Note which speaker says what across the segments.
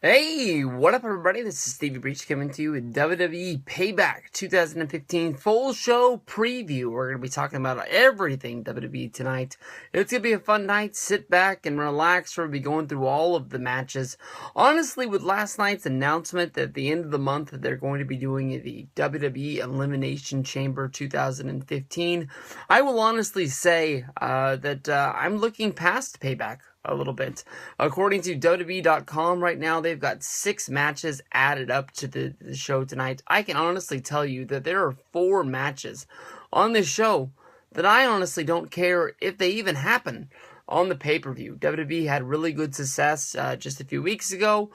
Speaker 1: Hey, what up everybody? This is Stevie Breach coming to you with WWE Payback 2015 full show preview. We're going to be talking about everything WWE tonight. It's going to be a fun night. Sit back and relax. We'll be going through all of the matches. Honestly, with last night's announcement that at the end of the month they're going to be doing the WWE Elimination Chamber 2015, I will honestly say that I'm looking past Payback a little bit. According to WWE.com right now, they've got 6 matches added up to the show tonight. I can honestly tell you that there are 4 matches on this show that I honestly don't care if they even happen on the pay-per-view. WWE had really good success just a few weeks ago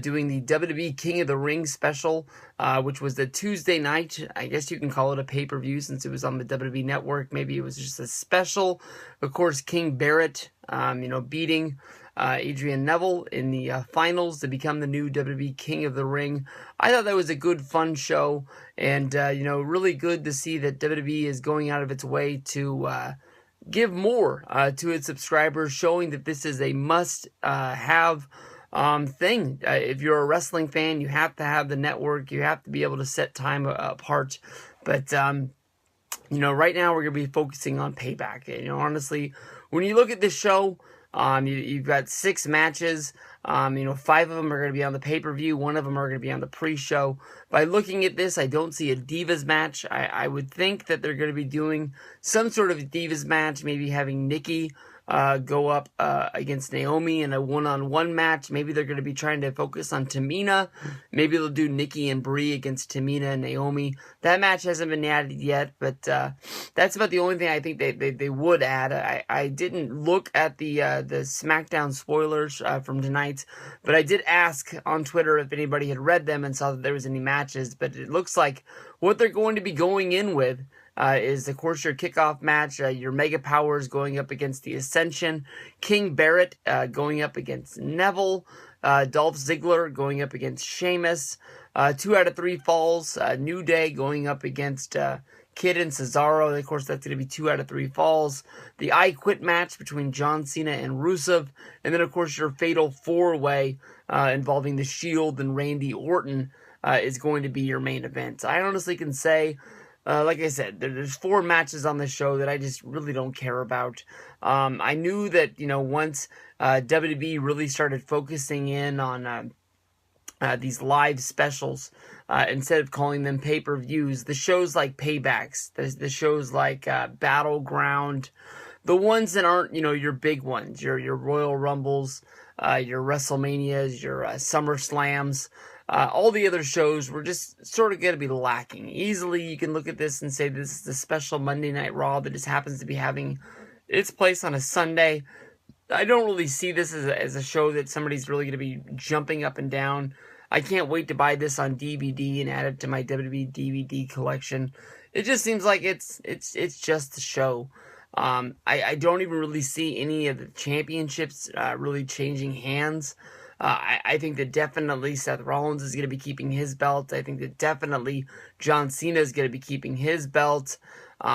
Speaker 1: doing the WWE King of the Ring special, which was the Tuesday night. I guess you can call it a pay-per-view since it was on the WWE Network. Maybe it was just a special. Of course, King Barrett, beating Adrian Neville in the finals to become the new WWE King of the Ring. I thought that was a good, fun show, and really good to see that WWE is going out of its way to give more to its subscribers, showing that this is a must-have thing. If you're a wrestling fan, you have to have the network. You have to be able to set time apart. But right now we're going to be focusing on Payback. Honestly, when you look at this show, you've got 6 matches. 5 of them are going to be on the pay-per-view. 1 of them are going to be on the pre-show. By looking at this, I don't see a Divas match. I would think that they're going to be doing some sort of Divas match, maybe having Nikki go up against Naomi in a one-on-one match. Maybe they're going to be trying to focus on Tamina. Maybe they'll do Nikki and Brie against Tamina and Naomi. That match hasn't been added yet, but that's about the only thing I think they would add. I didn't look at the SmackDown spoilers from tonight, but I did ask on Twitter if anybody had read them and saw that there was any matches, but it looks like what they're going to be going in with is, of course, your kickoff match, your Mega Powers going up against the Ascension, King Barrett going up against Neville, Dolph Ziggler going up against Sheamus, 2 out of 3 falls, New Day going up against Kid and Cesaro. Of course, that's going to be 2 out of 3 falls. The I Quit match between John Cena and Rusev, and then, of course, your Fatal 4-Way involving The Shield and Randy Orton is going to be your main event. I honestly can say, like I said, there's 4 matches on this show that I just really don't care about. I knew that, once WWE really started focusing in on these live specials, instead of calling them pay-per-views, the shows like Paybacks, the shows like Battleground, the ones that aren't, your big ones, your Royal Rumbles, your WrestleManias, your SummerSlams, all the other shows were just sort of going to be lacking. Easily, you can look at this and say this is the special Monday Night Raw that just happens to be having its place on a Sunday. I don't really see this as a show that somebody's really going to be jumping up and down. I can't wait to buy this on DVD and add it to my WWE DVD collection. It just seems like it's just a show. I don't even really see any of the championships really changing hands. I think that definitely Seth Rollins is going to be keeping his belt. I think that definitely John Cena is going to be keeping his belt.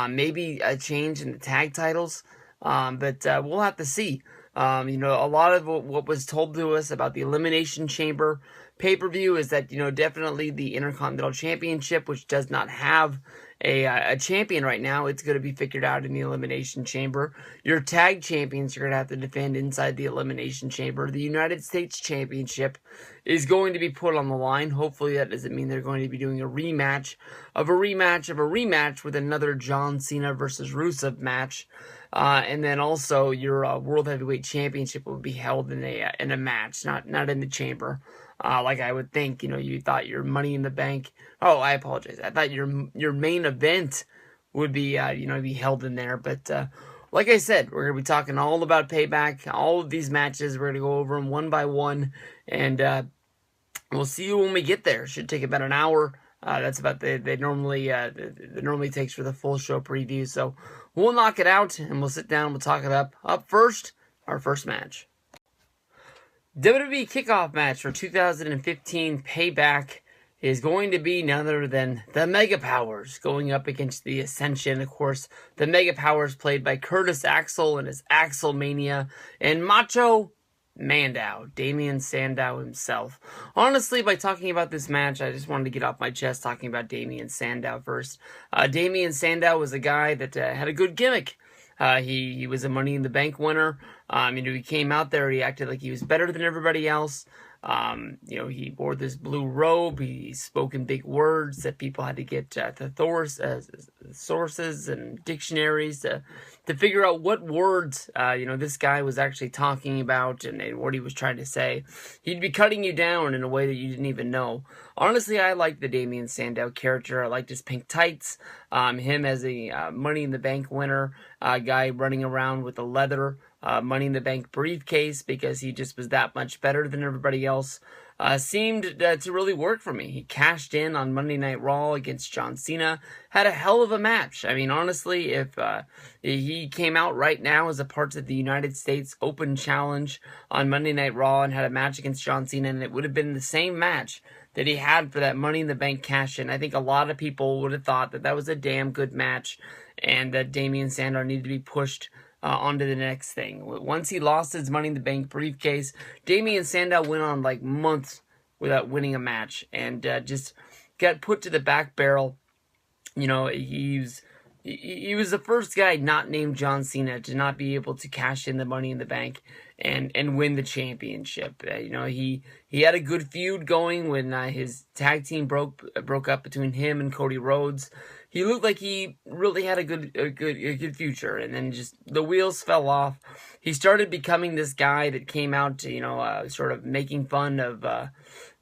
Speaker 1: Maybe a change in the tag titles, but we'll have to see. A lot of what was told to us about the Elimination Chamber pay-per-view is that, definitely the Intercontinental Championship, which does not have a champion right now, it's going to be figured out in the Elimination Chamber. Your tag champions are going to have to defend inside the Elimination Chamber. The United States Championship is going to be put on the line. Hopefully that doesn't mean they're going to be doing a rematch of a rematch of a rematch with another John Cena versus Rusev match. And then also your World Heavyweight Championship will be held in a match, not in the chamber. Like I would think, you thought your Money in the Bank. Oh, I apologize. I thought your main event would be, be held in there. But like I said, we're gonna be talking all about Payback, all of these matches. We're gonna go over them one by one, and we'll see you when we get there. Should take about an hour. That's about they normally takes for the full show preview. So we'll knock it out and we'll sit down. We'll talk it up. Up first, our first match. WWE kickoff match for 2015 Payback is going to be none other than the Mega Powers going up against the Ascension. Of course, the Mega Powers played by Curtis Axel and his Axelmania, and Macho Damien Sandow himself. Honestly, by talking about this match, I just wanted to get off my chest talking about Damien Sandow first. Damien Sandow was a guy that had a good gimmick. He was a Money in the Bank winner. He came out there, he acted like he was better than everybody else. He wore this blue robe. He spoke in big words that people had to get to sources and dictionaries to figure out what words, this guy was actually talking about and what he was trying to say. He'd be cutting you down in a way that you didn't even know. Honestly, I like the Damien Sandow character. I liked his pink tights. Him as a Money in the Bank winner, guy running around with a leather Money in the Bank briefcase because he just was that much better than everybody else. Seemed to really work for me. He cashed in on Monday Night Raw against John Cena. Had a hell of a match. I mean, honestly, if he came out right now as a part of the United States Open Challenge on Monday Night Raw and had a match against John Cena, and it would have been the same match that he had for that Money in the Bank cash-in, I think a lot of people would have thought that that was a damn good match and that Damien Sandow needed to be pushed onto the next thing. Once he lost his Money in the Bank briefcase, Damien Sandow went on like months without winning a match and just got put to the back barrel. He was the first guy not named John Cena to not be able to cash in the Money in the Bank and win the championship. He had a good feud going when his tag team broke up between him and Cody Rhodes. He looked like he really had a good future, and then just the wheels fell off. He started becoming this guy that came out to, sort of making fun of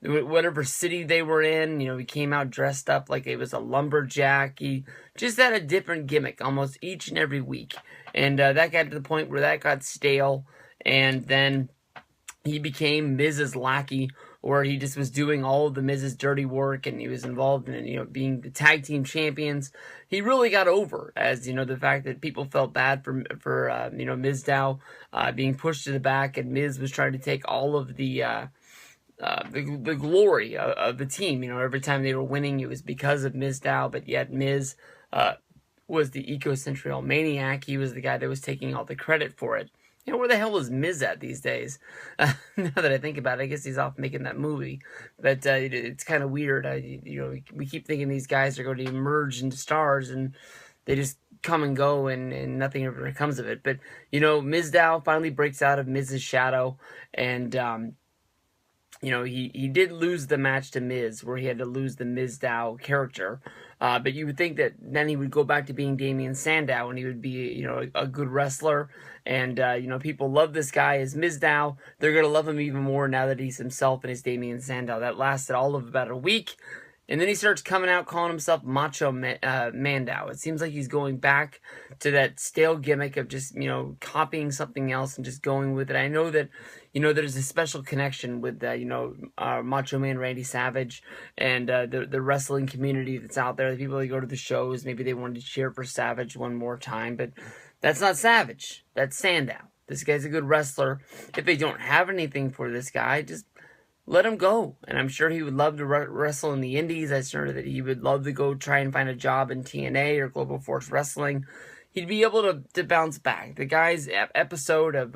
Speaker 1: whatever city they were in. He came out dressed up like it was a lumberjack. He just had a different gimmick almost each and every week, and that got to the point where that got stale, and then he became Miz's lackey, where he just was doing all of the Miz's dirty work, and he was involved in, being the tag team champions. He really got over, as, the fact that people felt bad for Mizdow being pushed to the back, and Miz was trying to take all of the glory of the team. Every time they were winning, it was because of Mizdow, but yet Miz was the egocentric maniac. He was the guy that was taking all the credit for it. Where the hell is Miz at these days? Now that I think about it, I guess he's off making that movie. But it's kind of weird. We keep thinking these guys are going to emerge into stars, and they just come and go, and nothing ever comes of it. But, Mizdow finally breaks out of Miz's shadow, and, he did lose the match to Miz, where he had to lose the Mizdow character. But you would think that then he would go back to being Damien Sandow, and he would be, a good wrestler. And, people love this guy as Mizdow. They're going to love him even more now that he's himself and his Damien Sandow. That lasted all of about a week. And then he starts coming out calling himself Macho Mandow. It seems like he's going back to that stale gimmick of just, copying something else and just going with it. I know that, there's a special connection with, Macho Man Randy Savage and the wrestling community that's out there. The people that go to the shows, maybe they wanted to cheer for Savage one more time. But that's not Savage. That's Sandow. This guy's a good wrestler. If they don't have anything for this guy, just let him go. And I'm sure he would love to wrestle in the indies. I'm sure that he would love to go try and find a job in TNA or Global Force Wrestling. He'd be able to bounce back. The guy's episode of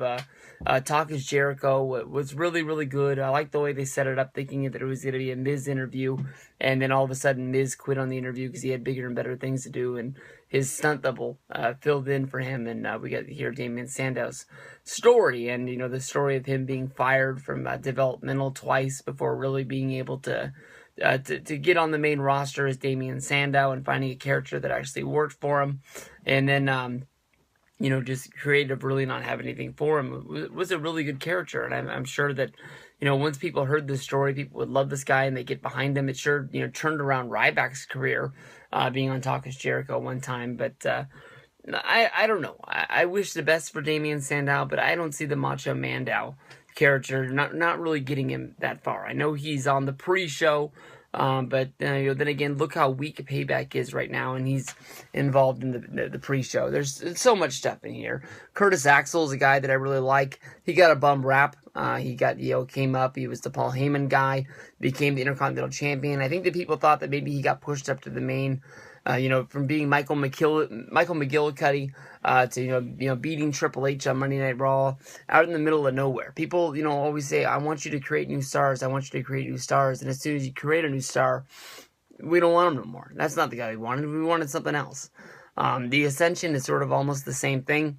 Speaker 1: Talk is Jericho was really, really good. I like the way they set it up, thinking that it was going to be a Miz interview. And then all of a sudden, Miz quit on the interview because he had bigger and better things to do. And his stunt double filled in for him. And we got to hear Damien Sandow's story. And, the story of him being fired from developmental twice before really being able to get on the main roster as Damien Sandow and finding a character that actually worked for him. And then, just creative really not have anything for him. It was a really good character. And I'm sure that, once people heard this story, people would love this guy and they get behind him. It sure, turned around Ryback's career, being on Talk is Jericho one time. But I don't know. I wish the best for Damien Sandow, but I don't see the Macho Mandow character not really getting him that far. I know he's on the pre-show, but then again, look how weak Payback is right now, and he's involved in the pre-show. There's so much stuff in here. Curtis Axel is a guy that I really like. He got a bum rap. He came up. He was the Paul Heyman guy, became the Intercontinental Champion. I think that people thought that maybe he got pushed up to the main from being Michael McGillicuddy to beating Triple H on Monday Night Raw out in the middle of nowhere. People always say, I want you to create new stars, I want you to create new stars, and as soon as you create a new star, we don't want him no more. That's not the guy we wanted something else. The Ascension is sort of almost the same thing.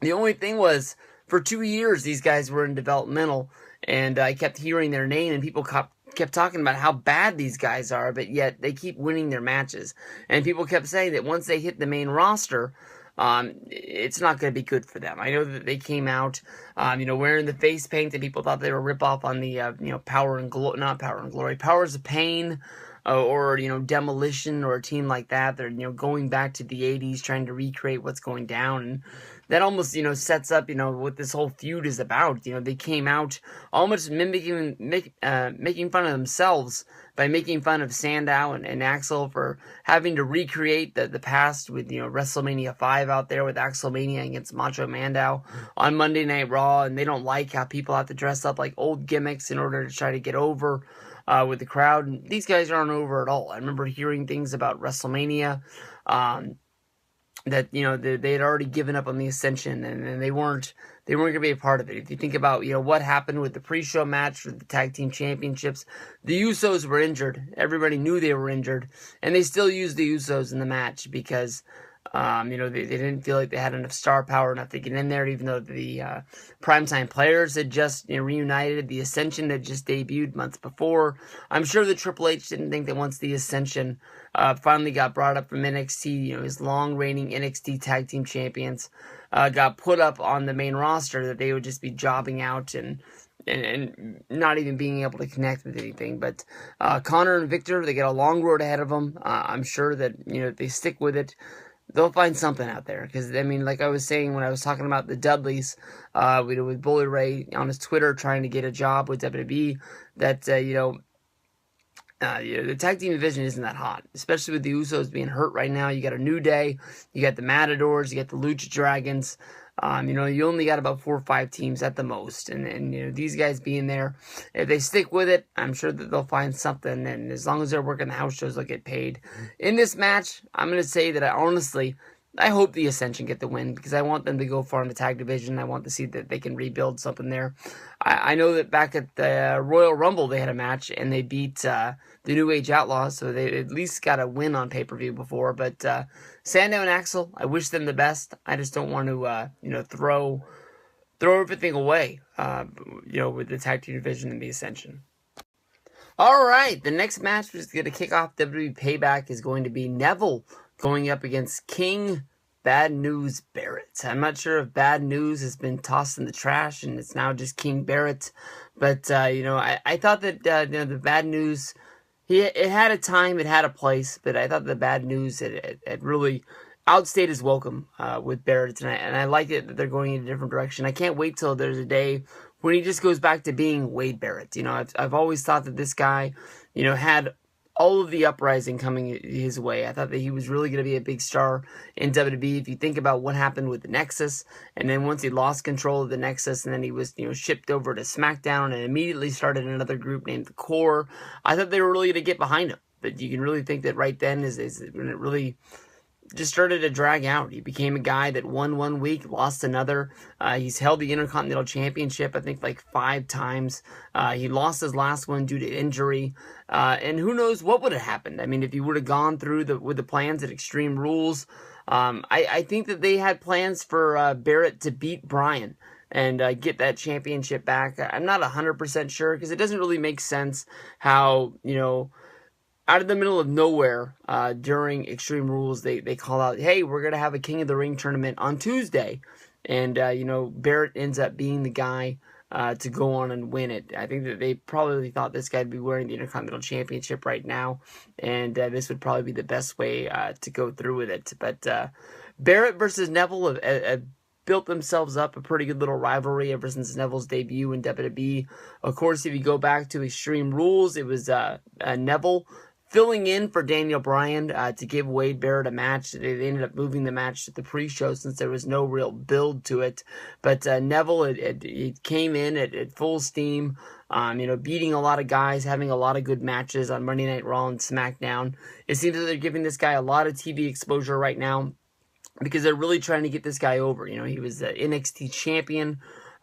Speaker 1: The only thing was, for 2 years these guys were in developmental, and I kept hearing their name, and people kept talking about how bad these guys are, but yet they keep winning their matches. And people kept saying that once they hit the main roster, it's not going to be good for them. I know that they came out, wearing the face paint, and people thought they were a ripoff on the, Powers of Pain, or Demolition, or a team like that. They're going back to the 80s, trying to recreate what's going down, and that almost sets up what this whole feud is about. They came out almost making fun of themselves by making fun of Sandow and Axel for having to recreate the past with WrestleMania 5 out there with Axelmania against Macho Mandow on Monday Night Raw, and they don't like how people have to dress up like old gimmicks in order to try to get over with the crowd. And these guys aren't over at all. I remember hearing things about WrestleMania that they had already given up on the Ascension, and they weren't going to be a part of it. If you think about what happened with the pre-show match for the tag team championships, the Usos were injured. Everybody knew they were injured, and they still used the Usos in the match because they didn't feel like they had enough star power enough to get in there, even though the Primetime Players had just reunited. The Ascension had just debuted months before. I'm sure that Triple H didn't think that once the Ascension finally got brought up from NXT, his long-reigning NXT Tag Team Champions got put up on the main roster, that they would just be jobbing out and not even being able to connect with anything. But Connor and Victor, they got a long road ahead of them. I'm sure that if they stick with it, they'll find something out there. Because, like I was saying when I was talking about the Dudleys, with Bully Ray on his Twitter trying to get a job with WWE, that, the tag team division isn't that hot, especially with the Usos being hurt right now. You got a New Day, you got the Matadors, you got the Lucha Dragons. You only got about 4 or 5 teams at the most, and these guys being there, if they stick with it, I'm sure that they'll find something. And as long as they're working the house shows, they'll get paid. In this match, I'm gonna say that I hope the Ascension get the win, because I want them to go far in the tag division. I want to see that they can rebuild something there. I know that back at the Royal Rumble they had a match and they beat the New Age Outlaws, so they at least got a win on pay-per-view before. But Sandow and Axel, I wish them the best. I just don't want to throw everything away with the tag team division and the Ascension. All right, the next match which is going to kick off WWE Payback is going to be Neville going up against King Bad News Barrett. I'm not sure if Bad News has been tossed in the trash and it's now just King Barrett. But, I thought that the Bad News, it had a time, it had a place, but I thought the Bad News had really outstayed his welcome with Barrett tonight. And I like it that they're going in a different direction. I can't wait till there's a day when he just goes back to being Wade Barrett. I've always thought that this guy, had all of the uprising coming his way. I thought that he was really going to be a big star in WWE. If you think about what happened with the Nexus, and then once he lost control of the Nexus, and then he was shipped over to SmackDown and immediately started another group named the Core, I thought they were really going to get behind him. But you can really think that right then is when it really just started to drag out. He became a guy that won 1 week, lost another. He's held the Intercontinental Championship, I think, like 5 times. He lost his last one due to injury. And who knows what would have happened. If he would have gone through with the plans at Extreme Rules, I think that they had plans for Barrett to beat Bryan and get that championship back. I'm not 100% sure, because it doesn't really make sense how, out of the middle of nowhere, during Extreme Rules, they call out, hey, we're going to have a King of the Ring tournament on Tuesday. And, Barrett ends up being the guy to go on and win it. I think that they probably thought this guy would be wearing the Intercontinental Championship right now. And this would probably be the best way to go through with it. But Barrett versus Neville have built themselves up a pretty good little rivalry ever since Neville's debut in WWE. Of course, if you go back to Extreme Rules, it was Neville filling in for Daniel Bryan to give Wade Barrett a match. They ended up moving the match to the pre-show since there was no real build to it. But Neville, it came in at full steam, beating a lot of guys, having a lot of good matches on Monday Night Raw and SmackDown. It seems that they're giving this guy a lot of TV exposure right now because they're really trying to get this guy over. He was the NXT champion.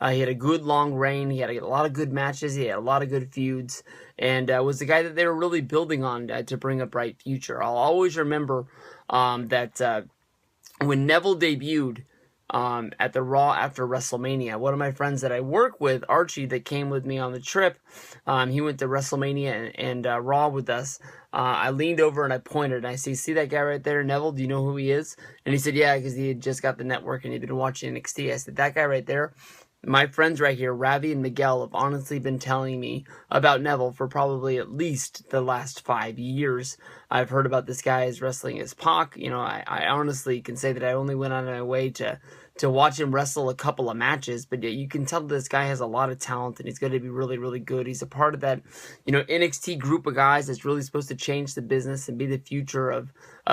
Speaker 1: He had a good long reign. He had a lot of good matches. He had a lot of good feuds. And was the guy that they were really building on to bring a bright future. I'll always remember that when Neville debuted at the Raw after WrestleMania, one of my friends that I work with, Archie, that came with me on the trip, he went to WrestleMania and Raw with us. I leaned over and I pointed and I see that guy right there, Neville, do you know who he is? And he said, yeah, because he had just got the network and he'd been watching NXT. I said, that guy right there, my friends right here, Ravi and Miguel, have honestly been telling me about Neville for probably at least the last 5 years. I've heard about this guy as wrestling as Pac. I honestly can say that I only went on my way to watch him wrestle a couple of matches, but you can tell this guy has a lot of talent and he's going to be really, really good. He's a part of that, NXT group of guys that's really supposed to change the business and be the future of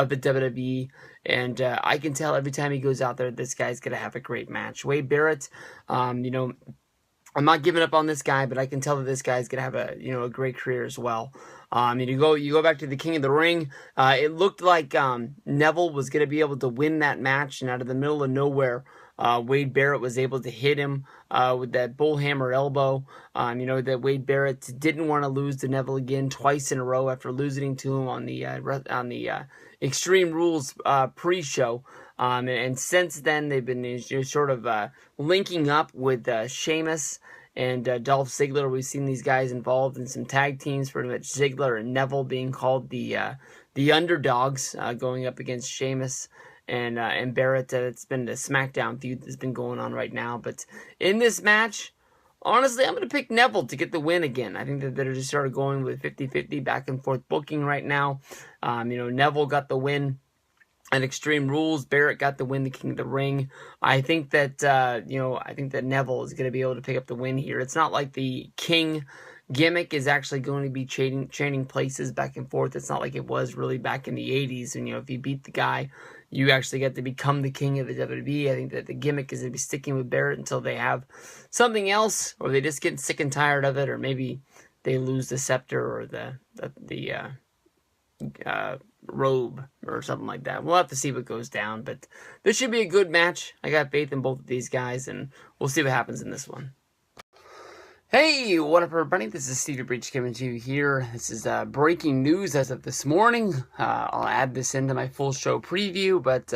Speaker 1: the WWE. And I can tell every time he goes out there, this guy's going to have a great match. Wade Barrett, I'm not giving up on this guy, but I can tell that this guy's going to have a great career as well. You go back to the King of the Ring. It looked like Neville was going to be able to win that match, and out of the middle of nowhere, Wade Barrett was able to hit him with that bullhammer elbow. That Wade Barrett didn't want to lose to Neville again twice in a row after losing to him on the Extreme Rules pre-show. And since then, they've been sort of linking up with Sheamus and Dolph Ziggler. We've seen these guys involved in some tag teams, pretty much Ziggler and Neville being called the underdogs, going up against Sheamus and Barrett. It's been the SmackDown feud that's been going on right now. But in this match, honestly, I'm going to pick Neville to get the win again. I think that they're just sort of going with 50-50 back and forth booking right now. Neville got the win at Extreme Rules. Barrett got the win, the King of the Ring. I think that Neville is going to be able to pick up the win here. It's not like the King gimmick is actually going to be chaining places back and forth. It's not like it was really back in the 80s. And, if you beat the guy, you actually get to become the king of the WWE. I think that the gimmick is going to be sticking with Barrett until they have something else, or they just get sick and tired of it, or maybe they lose the scepter or the robe or something like that. We'll have to see what goes down, but this should be a good match. I got faith in both of these guys, and we'll see what happens in this one. Hey, what up everybody? This is Stevie Breach coming to you here. This is breaking news as of this morning. I'll add this into my full show preview, but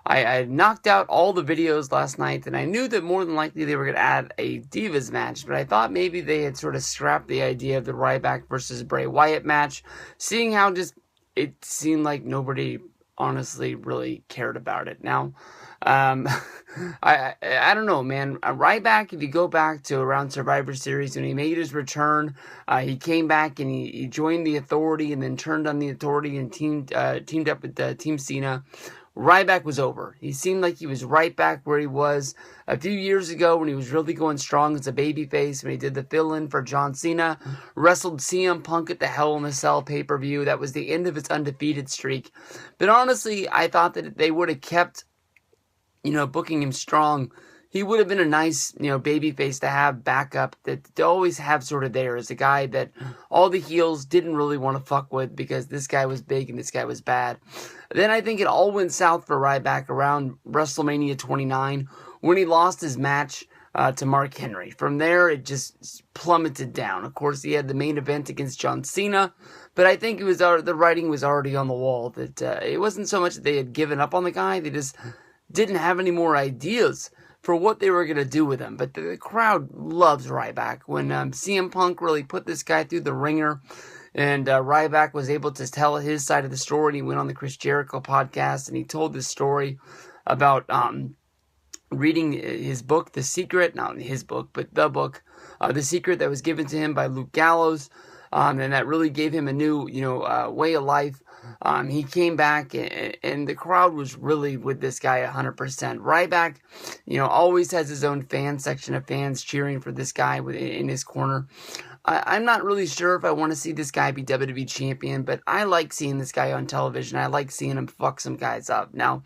Speaker 1: I knocked out all the videos last night, and I knew that more than likely they were going to add a Divas match, but I thought maybe they had sort of scrapped the idea of the Ryback versus Bray Wyatt match, seeing how just it seemed like nobody honestly really cared about it. Now, I don't know, man. Ryback, if you go back to around Survivor Series, when he made his return, he came back and he joined the Authority and then turned on the Authority and teamed up with Team Cena. Ryback was over. He seemed like he was right back where he was a few years ago when he was really going strong as a babyface, when he did the fill-in for John Cena, wrestled CM Punk at the Hell in a Cell pay-per-view. That was the end of his undefeated streak. But honestly, I thought that they would have kept, booking him strong. He would have been a nice, babyface to have backup, to always have sort of there as a guy that all the heels didn't really want to fuck with because this guy was big and this guy was bad. Then I think it all went south for Ryback around WrestleMania 29 when he lost his match to Mark Henry. From there, it just plummeted down. Of course, he had the main event against John Cena, but I think the writing was already on the wall that it wasn't so much that they had given up on the guy, they just didn't have any more ideas for what they were going to do with him. But the crowd loves Ryback. When CM Punk really put this guy through the ringer, and Ryback was able to tell his side of the story, and he went on the Chris Jericho podcast, and he told this story about reading his book, The Secret, not his book, but the book, The Secret, that was given to him by Luke Gallows, and that really gave him a new, way of life. He came back, and the crowd was really with this guy 100%. Ryback, always has his own fan section of fans cheering for this guy in his corner. I'm not really sure if I want to see this guy be WWE champion, but I like seeing this guy on television. I like seeing him fuck some guys up. Now,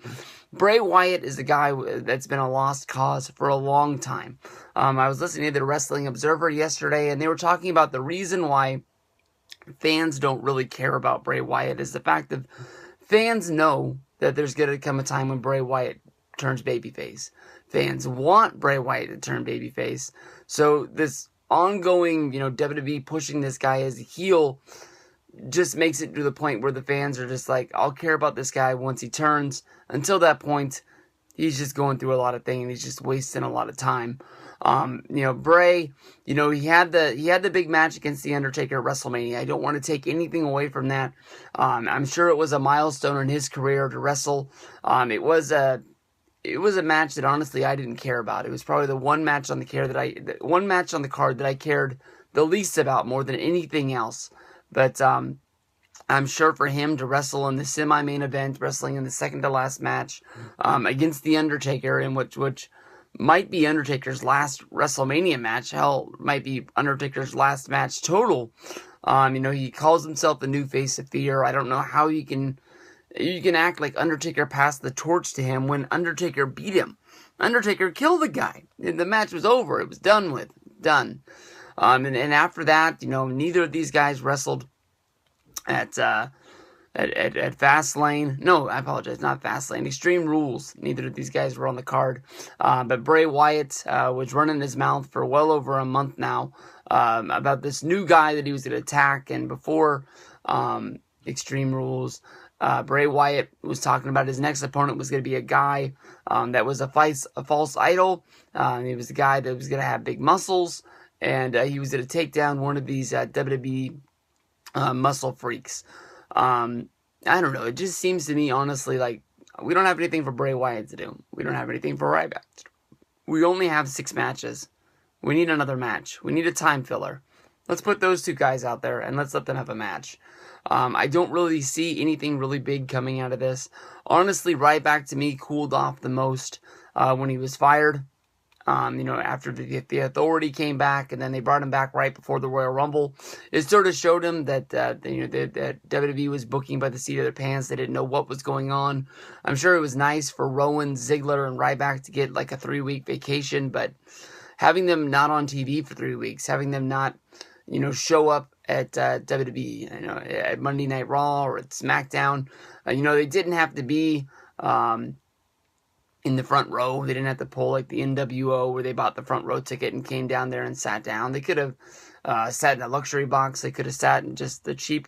Speaker 1: Bray Wyatt is a guy that's been a lost cause for a long time. I was listening to the Wrestling Observer yesterday, and they were talking about the reason why fans don't really care about Bray Wyatt is the fact that fans know that there's going to come a time when Bray Wyatt turns babyface. Fans want Bray Wyatt to turn babyface. So this ongoing, WWE pushing this guy as a heel just makes it to the point where the fans are just like, I'll care about this guy once he turns. Until that point, he's just going through a lot of things. He's just wasting a lot of time. Bray, he had the big match against The Undertaker at WrestleMania. I don't want to take anything away from that. I'm sure it was a milestone in his career to wrestle. It was a match that honestly I didn't care about. It was probably the one match on the card that I cared the least about more than anything else. But I'm sure for him to wrestle in the semi-main event, wrestling in the second to last match against The Undertaker, in which might be Undertaker's last WrestleMania match. Hell, might be Undertaker's last match total. He calls himself the new face of fear. I don't know how you can act like Undertaker passed the torch to him when Undertaker beat him. Undertaker killed the guy. The match was over. It was done. And after that, neither of these guys wrestled at Fastlane. No, I apologize, not Fastlane. Extreme Rules. Neither of these guys were on the card. But Bray Wyatt was running his mouth for well over a month now about this new guy that he was going to attack. And before Extreme Rules, Bray Wyatt was talking about his next opponent was going to be a guy that was a false idol. He was a guy that was going to have big muscles, and he was going to take down one of these WWE muscle freaks. I don't know. It just seems to me, honestly, like we don't have anything for Bray Wyatt to do. We don't have anything for Ryback to do. We only have 6 matches. We need another match. We need a time filler. Let's put those 2 guys out there and let's let them have a match. I don't really see anything really big coming out of this. Honestly, Ryback to me cooled off the most when he was fired. After the Authority came back, and then they brought him back right before the Royal Rumble. It sort of showed him that that WWE was booking by the seat of their pants. They didn't know what was going on. I'm sure it was nice for Rowan, Ziggler, and Ryback to get like a 3-week vacation, but having them not on TV for 3 weeks, having them not, show up at WWE, at Monday Night Raw or at SmackDown, they didn't have to be in the front row. They didn't have to pull like the NWO where they bought the front row ticket and came down there and sat down. They could have sat in a luxury box. They could have sat in just the cheap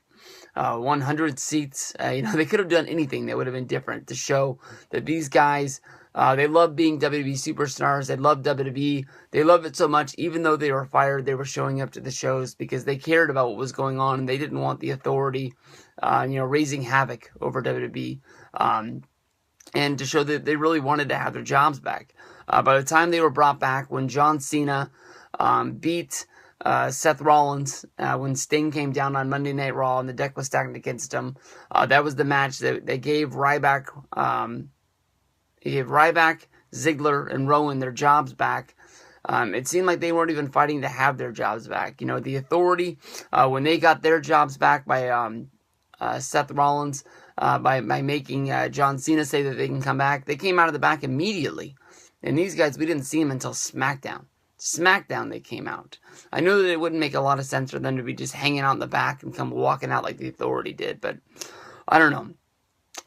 Speaker 1: 100 seats. They could have done anything that would have been different to show that these guys, they love being WWE superstars. They love WWE. They love it so much, even though they were fired, they were showing up to the shows because they cared about what was going on and they didn't want the Authority, raising havoc over WWE. And to show that they really wanted to have their jobs back. By the time they were brought back, when John Cena beat Seth Rollins, when Sting came down on Monday Night Raw and the deck was stacked against him, that was the match that they gave Ryback, Ziggler, and Rowan their jobs back. It seemed like they weren't even fighting to have their jobs back. The Authority, when they got their jobs back by Seth Rollins, by making John Cena say that they can come back, they came out of the back immediately. And these guys, we didn't see them until SmackDown. SmackDown they came out. I know that it wouldn't make a lot of sense for them to be just hanging out in the back and come walking out like the Authority did, but I don't know.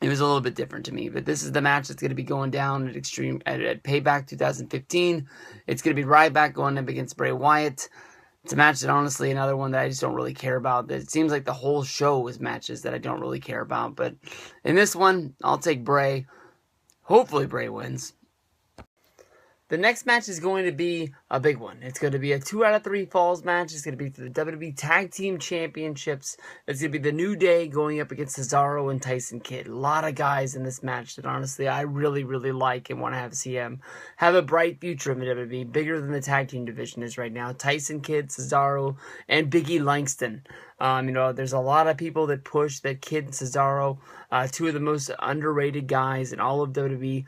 Speaker 1: It was a little bit different to me, but this is the match that's going to be going down at Payback 2015. It's going to be Ryback going up against Bray Wyatt. It's a match that honestly, another one that I just don't really care about. It seems like the whole show is matches that I don't really care about. But in this one, I'll take Bray. Hopefully Bray wins. The next match is going to be a big one. It's going to be a 2 out of 3 falls match. It's going to be for the WWE Tag Team Championships. It's going to be the New Day going up against Cesaro and Tyson Kidd. A lot of guys in this match that honestly I really, really like and want to have a bright future in the WWE, bigger than the tag team division is right now. Tyson Kidd, Cesaro, and Big E Langston. There's a lot of people that push that Kidd and Cesaro, 2 of the most underrated guys in all of WWE.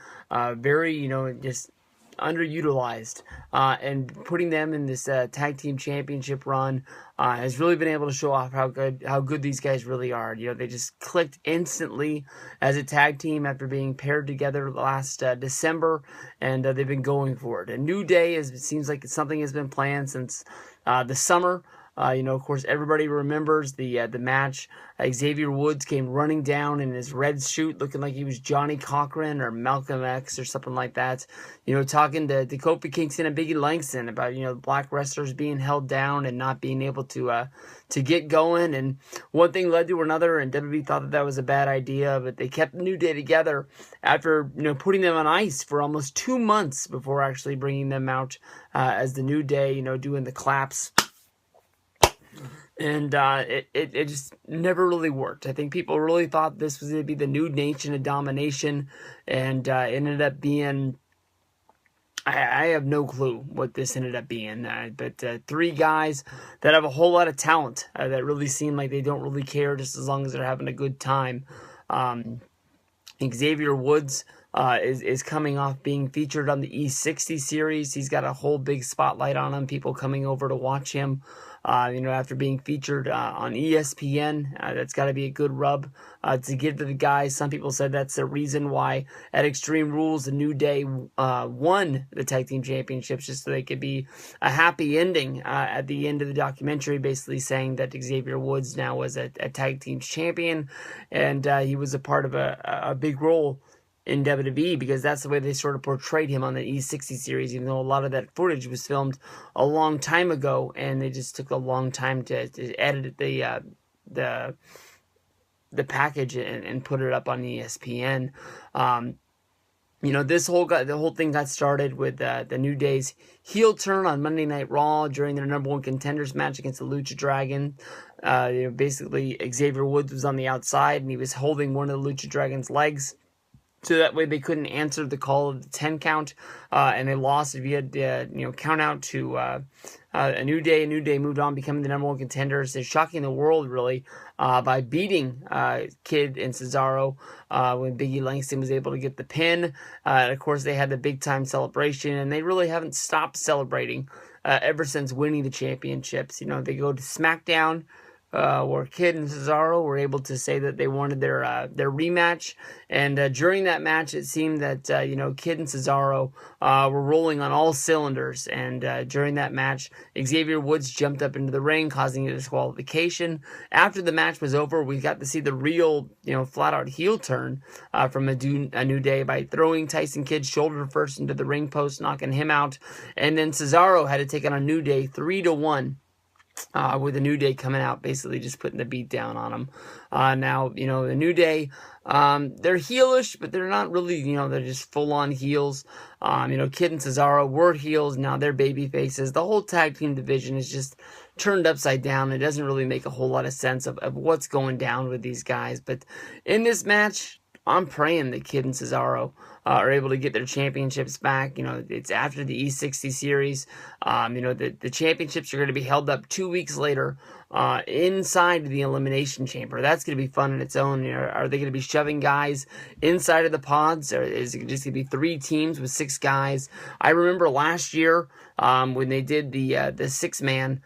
Speaker 1: Very, just underutilized, and putting them in this tag team championship run has really been able to show off how good these guys really are. You know, they just clicked instantly as a tag team after being paired together last December, and they've been going for it. A New Day it seems like something has been planned since the summer. You know, of course, everybody remembers the match. Xavier Woods came running down in his red suit, looking like he was Johnny Cochran or Malcolm X or something like that. You know, talking to Kofi Kingston and Biggie Langston about, you know, black wrestlers being held down and not being able to get going. And one thing led to another, and WWE thought that was a bad idea, but they kept the New Day together after, you know, putting them on ice for almost 2 months before actually bringing them out as the New Day, you know, doing the claps. And it just never really worked. I think people really thought this was going to be the new Nation of Domination, and ended up being, I have no clue what this ended up being. But 3 guys that have a whole lot of talent that really seem like they don't really care just as long as they're having a good time. Xavier Woods is coming off being featured on the E60 series. He's got a whole big spotlight on him, people coming over to watch him. You know, after being featured on ESPN, that's got to be a good rub to give to the guys. Some people said that's the reason why at Extreme Rules, the New Day won the Tag Team Championships, just so they could be a happy ending at the end of the documentary, basically saying that Xavier Woods now was a Tag Team Champion, and he was a part of a big role in WWE, because that's the way they sort of portrayed him on the E60 series, even though a lot of that footage was filmed a long time ago, and they just took a long time to edit the package and put it up on ESPN. You know, the whole thing got started with the New Day's heel turn on Monday Night Raw during their number 1 contenders match against the Lucha Dragon. You know, basically Xavier Woods was on the outside, and he was holding one of the Lucha Dragon's legs, so that way they couldn't answer the call of the 10 count, and they lost via count out to a New Day. A New Day moved on, becoming the number 1 contenders. They're shocking the world, really, by beating Kid and Cesaro when Biggie Langston was able to get the pin. And of course, they had the big-time celebration, and they really haven't stopped celebrating ever since winning the championships. You know, they go to SmackDown, where Kid and Cesaro were able to say that they wanted their rematch, and during that match, it seemed that Kid and Cesaro were rolling on all cylinders, and during that match, Xavier Woods jumped up into the ring, causing a disqualification. After the match was over, we got to see the real, flat-out heel turn from a New Day by throwing Tyson Kidd shoulder first into the ring post, knocking him out, and then Cesaro had to take on a New Day 3-1. With the New Day coming out, basically just putting the beat down on them. Now, the New Day, they're heelish, but they're not really, they're just full-on heels. Kid and Cesaro were heels, now they're baby faces. The whole tag team division is just turned upside down. It doesn't really make a whole lot of sense of what's going down with these guys. But in this match, I'm praying that Kid and Cesaro are able to get their championships back. It's after the E60 series. The championships are going to be held up 2 weeks later inside the Elimination Chamber. That's going to be fun in its own. Are they going to be shoving guys inside of the pods, or is it just going to be 3 teams with 6 guys? I remember last year when they did the 6-man,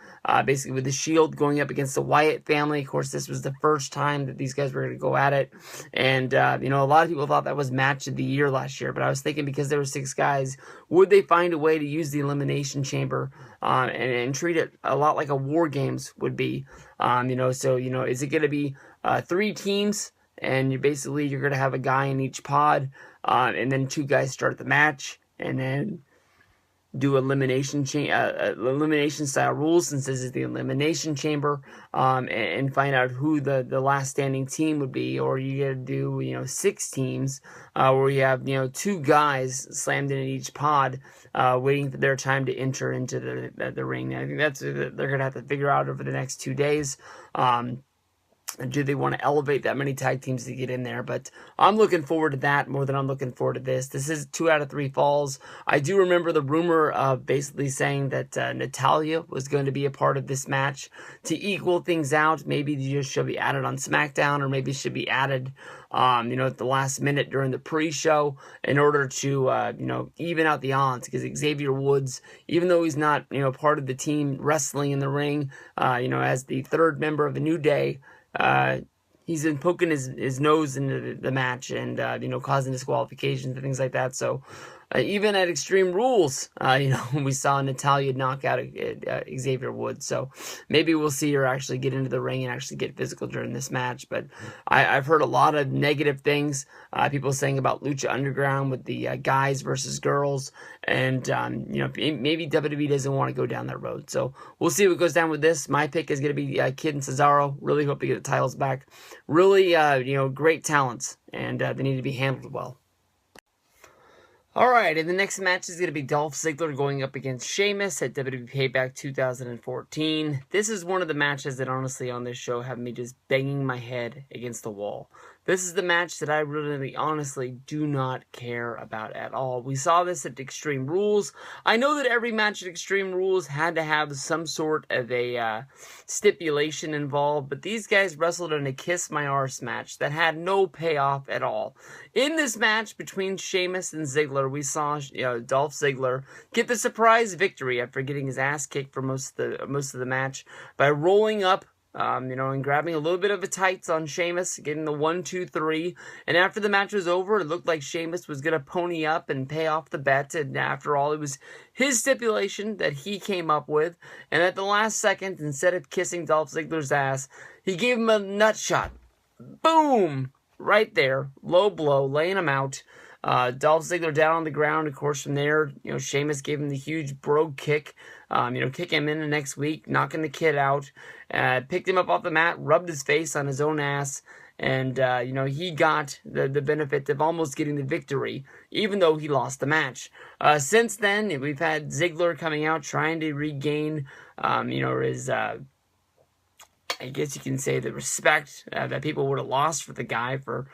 Speaker 1: basically with the Shield going up against the Wyatt family. Of course, this was the first time that these guys were going to go at it. And, a lot of people thought that was match of the year last year. But I was thinking, because there were 6 guys, would they find a way to use the Elimination Chamber and treat it a lot like a War Games would be? Is it going to be 3 teams, and you're going to have a guy in each pod, and then 2 guys start the match, and then do elimination style rules, since this is the Elimination Chamber, and find out who the last standing team would be? Or you gotta do 6 teams where you have 2 guys slammed in each pod, waiting for their time to enter into the ring. I think that's they're gonna have to figure out over the next 2 days. do they want to elevate that many tag teams to get in there? But I'm looking forward to that more than I'm looking forward to this. This is 2 out of 3 falls. I do remember the rumor of basically saying that Natalya was going to be a part of this match to equal things out. Maybe she'll be added on SmackDown, or maybe she'll be added, at the last minute during the pre-show in order to, even out the odds. Because Xavier Woods, even though he's not, part of the team wrestling in the ring, as the third member of the New Day, he's been poking his nose into the match and, causing disqualifications and things like that. So, even at Extreme Rules, we saw Natalya knock out Xavier Woods. So maybe we'll see her actually get into the ring and actually get physical during this match. But I've heard a lot of negative things. People saying about Lucha Underground with the guys versus girls. And, maybe WWE doesn't want to go down that road. So we'll see what goes down with this. My pick is going to be Kid and Cesaro. Really hope they get the titles back. Really, great talents. And they need to be handled well. Alright, and the next match is going to be Dolph Ziggler going up against Sheamus at WWE Payback 2014. This is one of the matches that honestly on this show have me just banging my head against the wall. This is the match that I really honestly do not care about at all. We saw this at Extreme Rules. I know that every match at Extreme Rules had to have some sort of a stipulation involved, but these guys wrestled in a Kiss My Arse match that had no payoff at all. In this match between Sheamus and Ziggler, we saw Dolph Ziggler get the surprise victory after getting his ass kicked for most of the match by rolling up, and grabbing a little bit of a tights on Sheamus, getting the 1, 2, 3. And after the match was over, it looked like Sheamus was going to pony up and pay off the bet. And after all, it was his stipulation that he came up with. And at the last second, instead of kissing Dolph Ziggler's ass, he gave him a nut shot. Boom! Right there. Low blow, laying him out. Dolph Ziggler down on the ground. Of course, from there, Sheamus gave him the huge brogue kick. Kick him in the next week, knocking the kid out. Picked him up off the mat, rubbed his face on his own ass, and, he got the benefit of almost getting the victory, even though he lost the match. Since then, we've had Ziggler coming out, trying to regain, his, I guess you can say the respect that people would have lost for the guy for,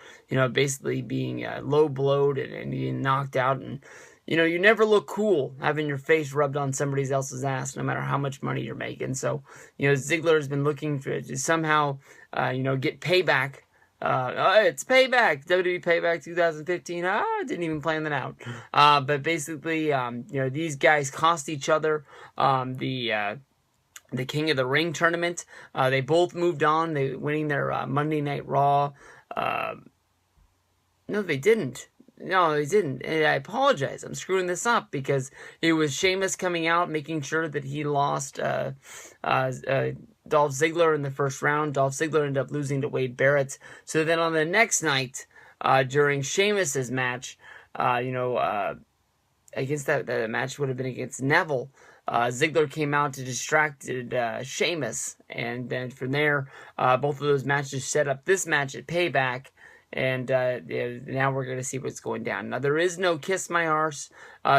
Speaker 1: basically being low-blowed and being knocked out. And, you never look cool having your face rubbed on somebody else's ass, no matter how much money you're making. So, Ziggler has been looking to somehow, get payback. It's Payback, WWE Payback 2015. I didn't even plan that out. But basically, these guys cost each other the King of the Ring tournament. They both moved on. They winning their Monday Night Raw. No, they didn't. No, they didn't. And I apologize. I'm screwing this up because it was Sheamus coming out, making sure that he lost Dolph Ziggler in the first round. Dolph Ziggler ended up losing to Wade Barrett. So then on the next night, during Sheamus's match, I guess that match would have been against Neville. Ziggler came out to distract Sheamus, and then from there, both of those matches set up this match at Payback, and now we're going to see what's going down. Now, there is no Kiss My Arse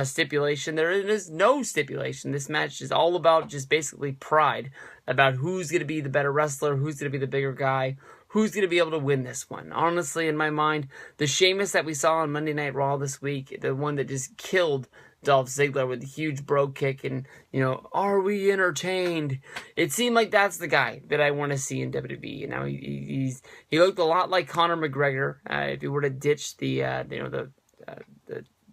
Speaker 1: stipulation. There is no stipulation. This match is all about just basically pride, about who's going to be the better wrestler, who's going to be the bigger guy, who's going to be able to win this one. Honestly, in my mind, the Sheamus that we saw on Monday Night Raw this week, the one that just killed Dolph Ziggler with a huge brogue kick and, are we entertained? It seemed like that's the guy that I want to see in WWE. Now, he looked a lot like Conor McGregor. If he were to ditch the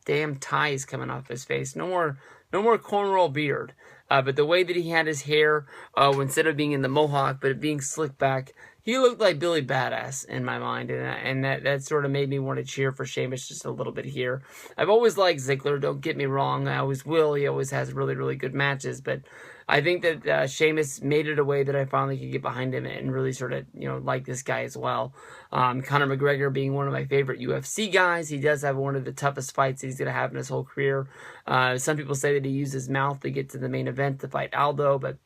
Speaker 1: damn ties coming off his face. No more cornrow beard. But the way that he had his hair, instead of being in the mohawk, but it being slicked back, he looked like Billy Badass in my mind, and that sort of made me want to cheer for Sheamus just a little bit here. I've always liked Ziggler, don't get me wrong, I always will, he always has really, really good matches, but I think that Sheamus made it a way that I finally could get behind him and really sort of, like this guy as well. Conor McGregor being one of my favorite UFC guys, he does have one of the toughest fights he's going to have in his whole career. Some people say that he used his mouth to get to the main event to fight Aldo, but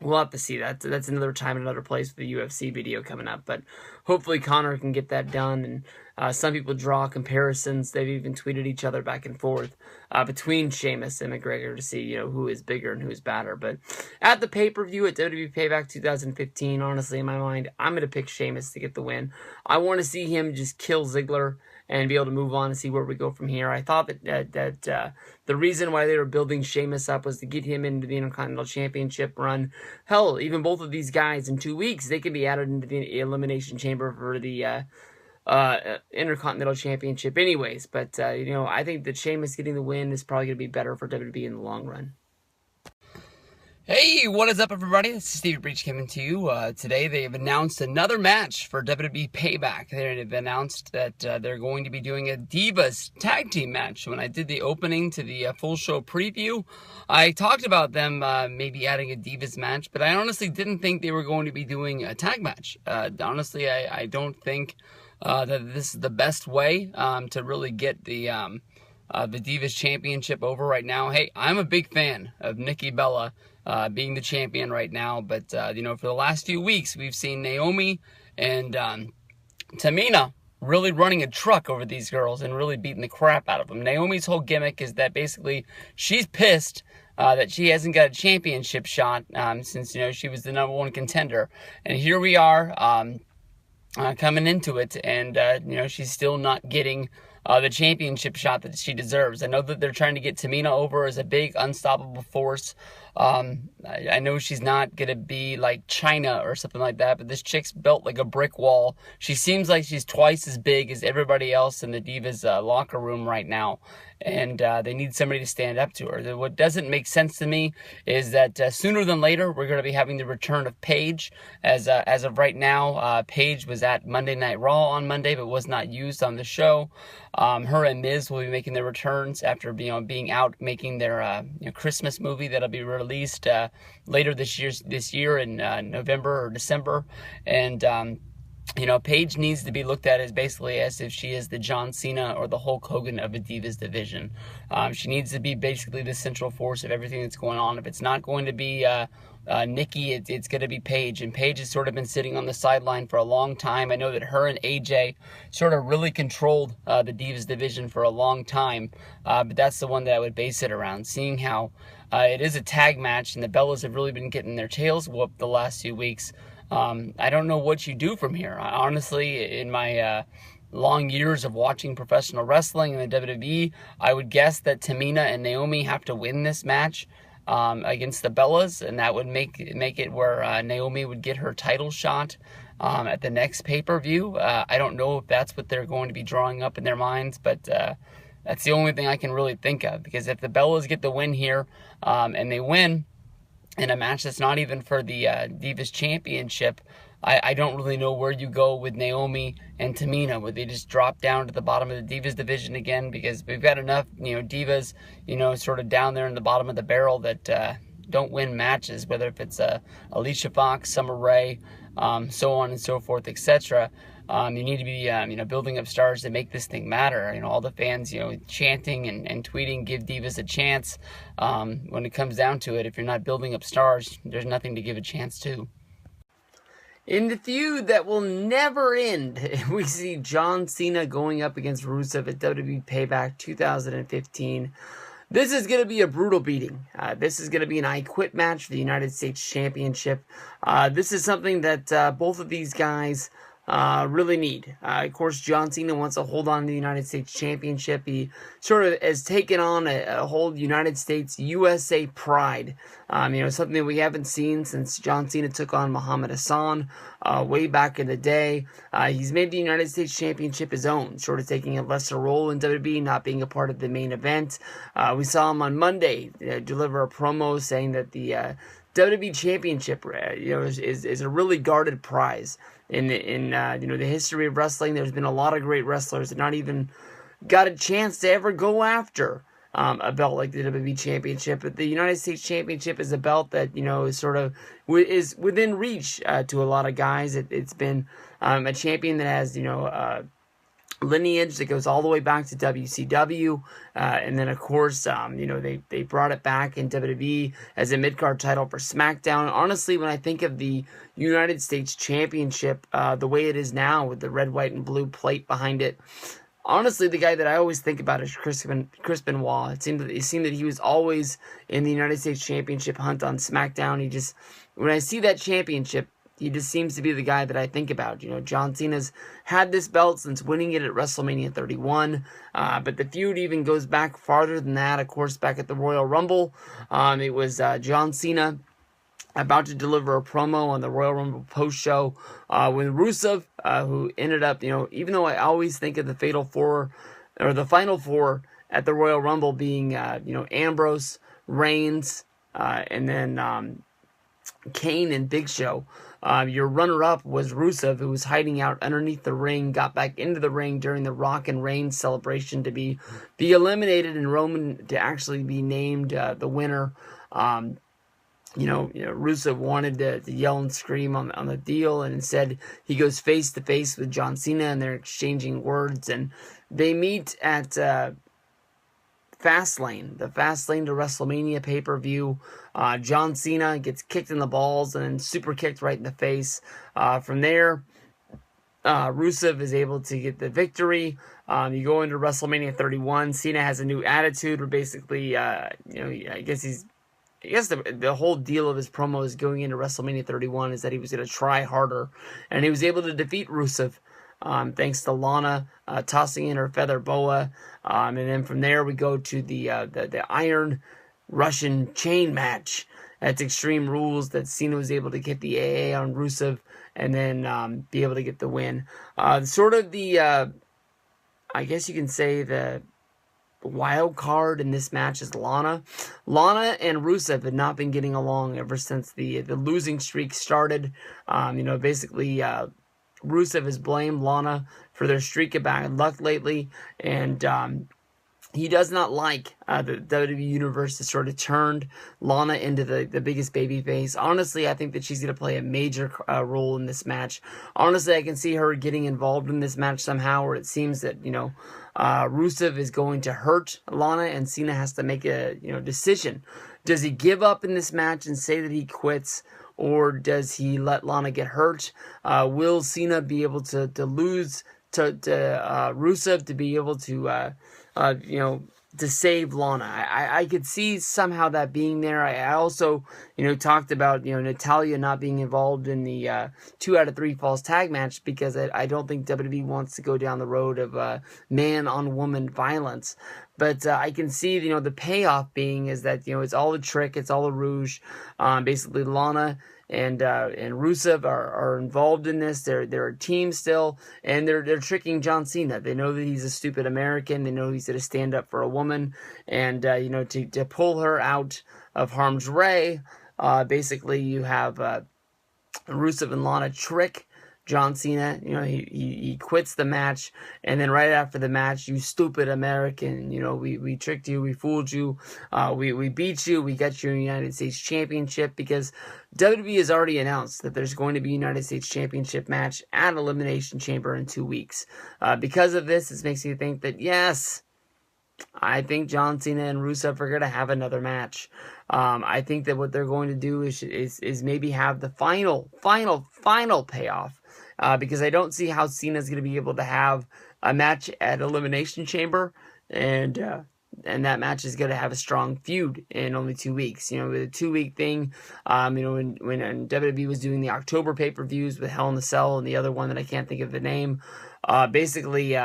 Speaker 1: we'll have to see. That's another time, another place with the UFC video coming up. But hopefully Conor can get that done. And some people draw comparisons. They've even tweeted each other back and forth between Sheamus and McGregor to see, who is bigger and who is badder. But at the pay-per-view at WWE Payback 2015, honestly, in my mind, I'm going to pick Sheamus to get the win. I want to see him just kill Ziggler and be able to move on and see where we go from here. I thought that the reason why they were building Sheamus up was to get him into the Intercontinental Championship run. Hell, even both of these guys in 2 weeks, they could be added into the Elimination Chamber for the Intercontinental Championship anyways. But, I think that Sheamus getting the win is probably going to be better for WWE in the long run. Hey, what is up, everybody? This is Steve Breach coming to you. Today they have announced another match for WWE Payback. They have announced that they're going to be doing a Divas tag team match. When I did the opening to the full show preview, I talked about them maybe adding a Divas match, but I honestly didn't think they were going to be doing a tag match. Honestly, I don't think that this is the best way to really get the Divas Championship over right now. Hey, I'm a big fan of Nikki Bella being the champion right now, but for the last few weeks we've seen Naomi and Tamina really running a truck over these girls and really beating the crap out of them. Naomi's whole gimmick is that basically she's pissed that she hasn't got a championship shot since she was the #1 contender, and here we are coming into it, and she's still not getting the championship shot that she deserves. I know that they're trying to get Tamina over as a big unstoppable force. I know she's not going to be like China or something like that, but this chick's built like a brick wall. She seems like she's twice as big as everybody else in the Divas locker room right now, and they need somebody to stand up to her. What doesn't make sense to me is that sooner than later we're going to be having the return of Paige. As of right now, Paige was at Monday Night Raw on Monday but was not used on the show. Her and Miz will be making their returns after being out making their Christmas movie that'll be released later this year in November or December. And Paige needs to be looked at as basically as if she is the John Cena or the Hulk Hogan of the Divas division. She needs to be basically the central force of everything that's going on. If it's not going to be Nikki, it's going to be Paige, and Paige has sort of been sitting on the sideline for a long time. I know that her and AJ sort of really controlled the Divas division for a long time, but that's the one that I would base it around, seeing how it is a tag match, and the Bellas have really been getting their tails whooped the last few weeks. I don't know what you do from here. Honestly, in my long years of watching professional wrestling in the WWE, I would guess that Tamina and Naomi have to win this match against the Bellas, and that would make it where Naomi would get her title shot at the next pay-per-view. I don't know if that's what they're going to be drawing up in their minds, but that's the only thing I can really think of, because if the Bellas get the win here and they win in a match that's not even for the Divas Championship, I don't really know where you go with Naomi and Tamina. Would they just drop down to the bottom of the Divas division again? Because we've got enough, Divas, sort of down there in the bottom of the barrel that don't win matches, whether if it's Alicia Fox, Summer Rae, so on and so forth, etc. You need to be, building up stars to make this thing matter. All the fans, chanting and tweeting, give Divas a chance. When it comes down to it, if you're not building up stars, there's nothing to give a chance to. In the feud that will never end, we see John Cena going up against Rusev at WWE Payback 2015. This is going to be a brutal beating. This is going to be an I Quit match for the United States Championship. This is something that both of these guys really need. Of course, John Cena wants to hold on to the United States Championship. He sort of has taken on a whole United States USA pride. Something that we haven't seen since John Cena took on Muhammad Hassan way back in the day. He's made the United States Championship his own, sort of taking a lesser role in WWE, not being a part of the main event. We saw him on Monday deliver a promo saying that the WWE Championship, is a really guarded prize. In the history of wrestling, there's been a lot of great wrestlers that not even got a chance to ever go after a belt like the WWE Championship. But the United States Championship is a belt that is within reach to a lot of guys. It's been a champion that has lineage that goes all the way back to WCW, and then of course, they brought it back in WWE as a mid-card title for SmackDown. Honestly, when I think of the United States Championship, the way it is now with the red, white, and blue plate behind it, honestly, the guy that I always think about is Chris Benoit. It seemed that he was always in the United States Championship hunt on SmackDown. When I see that championship, he just seems to be the guy that I think about. John Cena's had this belt since winning it at WrestleMania 31, but the feud even goes back farther than that. Of course, back at the Royal Rumble, it was John Cena about to deliver a promo on the Royal Rumble post-show when Rusev, who ended up, even though I always think of the Fatal Four, or the Final Four at the Royal Rumble being, Ambrose, Reigns, and then Kane and Big Show. Your runner-up was Rusev, who was hiding out underneath the ring, got back into the ring during the Rock and Reigns celebration to be eliminated, and Roman to actually be named the winner. Rusev wanted to yell and scream on the deal, and instead he goes face-to-face with John Cena, and they're exchanging words, and they meet at Fastlane, the Fastlane to WrestleMania pay-per-view. John Cena gets kicked in the balls and then super kicked right in the face. From there, Rusev is able to get the victory. You go into WrestleMania 31. Cena has a new attitude where basically, I guess the whole deal of his promo is going into WrestleMania 31 is that he was going to try harder, and he was able to defeat Rusev. Thanks to Lana tossing in her feather boa, and then from there we go to the Iron Russian chain match. That's Extreme Rules that Cena was able to get the AA on Rusev and then be able to get the win. I guess you can say the wild card in this match is Lana. Lana and Rusev had not been getting along ever since the losing streak started. Basically. Rusev has blamed Lana for their streak of bad luck lately, and he does not like the WWE Universe has sort of turned Lana into the biggest babyface. Honestly, I think that she's going to play a major role in this match. Honestly, I can see her getting involved in this match somehow, where it seems that, Rusev is going to hurt Lana, and Cena has to make a, decision. Does he give up in this match and say that he quits? Or does he let Lana get hurt? Will Cena be able to lose to Rusev to be able to, to save Lana? I could see somehow that being there. I also, talked about, Natalya not being involved in the 2 out of 3 falls tag match because I don't think WWE wants to go down the road of man-on-woman violence. But I can see, the payoff being is that, it's all a trick, it's all a rouge. Basically, Lana and Rusev are involved in this. They're a team still, and they're tricking John Cena. They know that he's a stupid American. They know he's going to stand up for a woman, and to pull her out of harm's way. Basically, you have Rusev and Lana trick John Cena. He quits the match, and then right after the match, you stupid American, we tricked you, we fooled you, we beat you, we got you a United States Championship, because WWE has already announced that there's going to be a United States Championship match at Elimination Chamber in 2 weeks. Because of this, it makes me think that, yes, I think John Cena and Rusev are going to have another match. I think that what they're going to do is maybe have the final payoff. Because I don't see how Cena's going to be able to have a match at Elimination Chamber, and that match is going to have a strong feud in only 2 weeks. With a 2-week thing, when WWE was doing the October pay-per-views with Hell in a Cell and the other one that I can't think of the name, basically,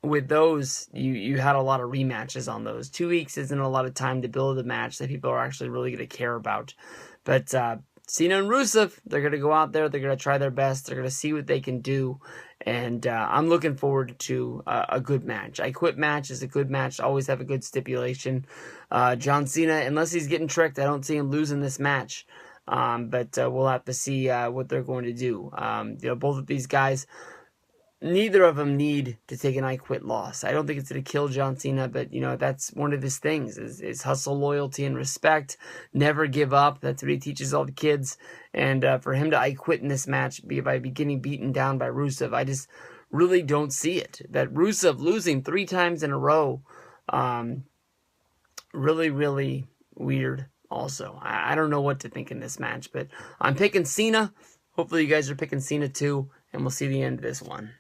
Speaker 1: with those, you had a lot of rematches on those. 2 weeks isn't a lot of time to build a match that people are actually really going to care about. But Cena and Rusev, they're going to go out there, they're going to try their best, they're going to see what they can do, and I'm looking forward to a good match. I Quit match is a good match, always have a good stipulation. John Cena, unless he's getting tricked, I don't see him losing this match, but we'll have to see what they're going to do. Both of these guys, neither of them need to take an I Quit loss. I don't think it's going to kill John Cena, but, that's one of his things, is hustle, loyalty, and respect. Never give up. That's what he teaches all the kids. And for him to I Quit in this match by getting beaten down by Rusev, really don't see it. That Rusev losing 3 times in a row, really, really weird also. I don't know what to think in this match, but I'm picking Cena. Hopefully you guys are picking Cena too, and we'll see the end of this one.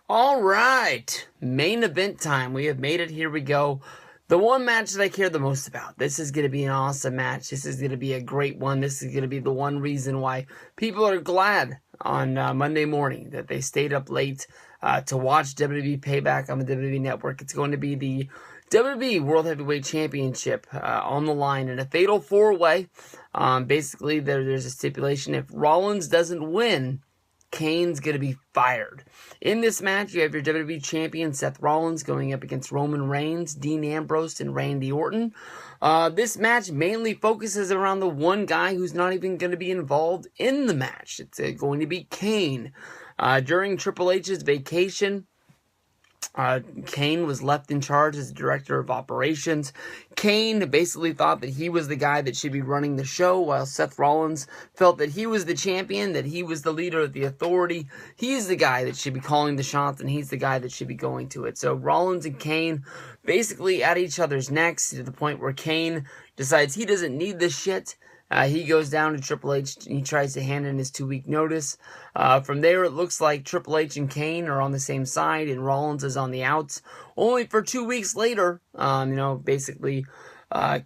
Speaker 1: All right, main event time. We have made it. Here we go. The one match that I care the most about. This is going to be an awesome match. This is going to be a great one. This is going to be the one reason why people are glad on Monday morning that they stayed up late to watch WWE Payback on the WWE Network. It's going to be the WWE World Heavyweight Championship on the line in a fatal 4-way. Basically, there's a stipulation. If Rollins doesn't win, Kane's going to be fired. In this match, you have your WWE Champion Seth Rollins going up against Roman Reigns, Dean Ambrose, and Randy Orton. This match mainly focuses around the one guy who's not even going to be involved in the match. It's going to be Kane. During Triple H's vacation, Kane was left in charge as director of operations. Kane basically thought that he was the guy that should be running the show, while Seth Rollins felt that he was the champion, that he was the leader of the authority. He's the guy that should be calling the shots, and he's the guy that should be going to it. So Rollins and Kane basically at each other's necks to the point where Kane decides he doesn't need this shit. He goes down to Triple H and he tries to hand in his 2-week notice. From there, it looks like Triple H and Kane are on the same side and Rollins is on the outs. Only for 2 weeks later, basically,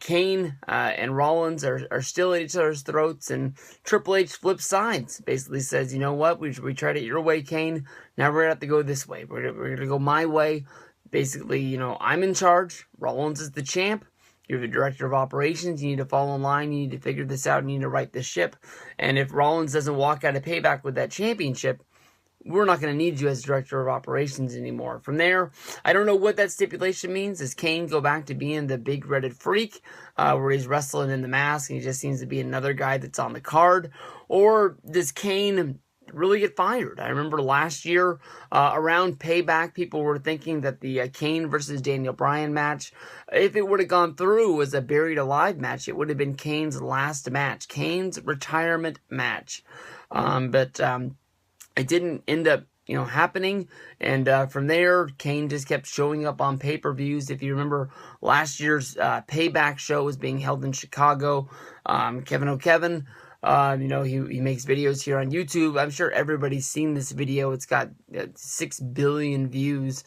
Speaker 1: Kane and Rollins are still at each other's throats, and Triple H flips sides. Basically says, you know what, we tried it your way, Kane. Now we're going to have to go this way. We're going to go my way. Basically, I'm in charge. Rollins is the champ. You're the director of operations. You need to fall in line. You need to figure this out. You need to right this ship. And if Rollins doesn't walk out of Payback with that championship, we're not going to need you as director of operations anymore. From there, I don't know what that stipulation means. Does Kane go back to being the big redheaded freak where he's wrestling in the mask and he just seems to be another guy that's on the card? Or does Kane really get fired? I remember last year around Payback, people were thinking that the Kane versus Daniel Bryan match, if it would have gone through as a buried alive match, it would have been Kane's last match, Kane's retirement match. But it didn't end up happening, and from there, Kane just kept showing up on pay-per-views. If you remember, last year's Payback show was being held in Chicago. Kevin O'Kevin, he makes videos here on YouTube. I'm sure everybody's seen this video. It's got 6 billion views.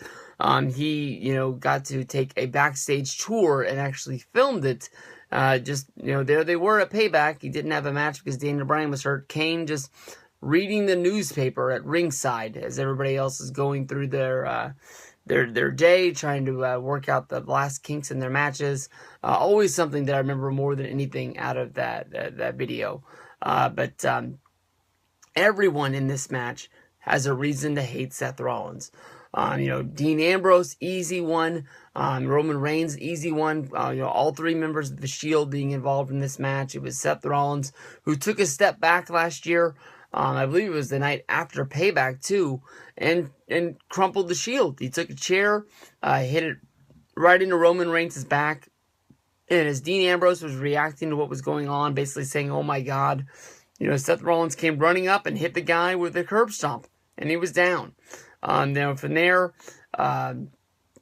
Speaker 1: He, got to take a backstage tour and actually filmed it. There they were at Payback. He didn't have a match because Daniel Bryan was hurt. Kane just reading the newspaper at ringside as everybody else is going through their day, trying to work out the last kinks in their matches. Always something that I remember more than anything out of that video. But everyone in this match has a reason to hate Seth Rollins. Dean Ambrose, easy one. Roman Reigns, easy one. All 3 members of the Shield being involved in this match. It was Seth Rollins who took a step back last year. I believe it was the night after Payback too, and crumpled the Shield. He took a chair, hit it right into Roman Reigns' back, and as Dean Ambrose was reacting to what was going on, basically saying, "Oh my God," Seth Rollins came running up and hit the guy with a curb stomp, and he was down. From there,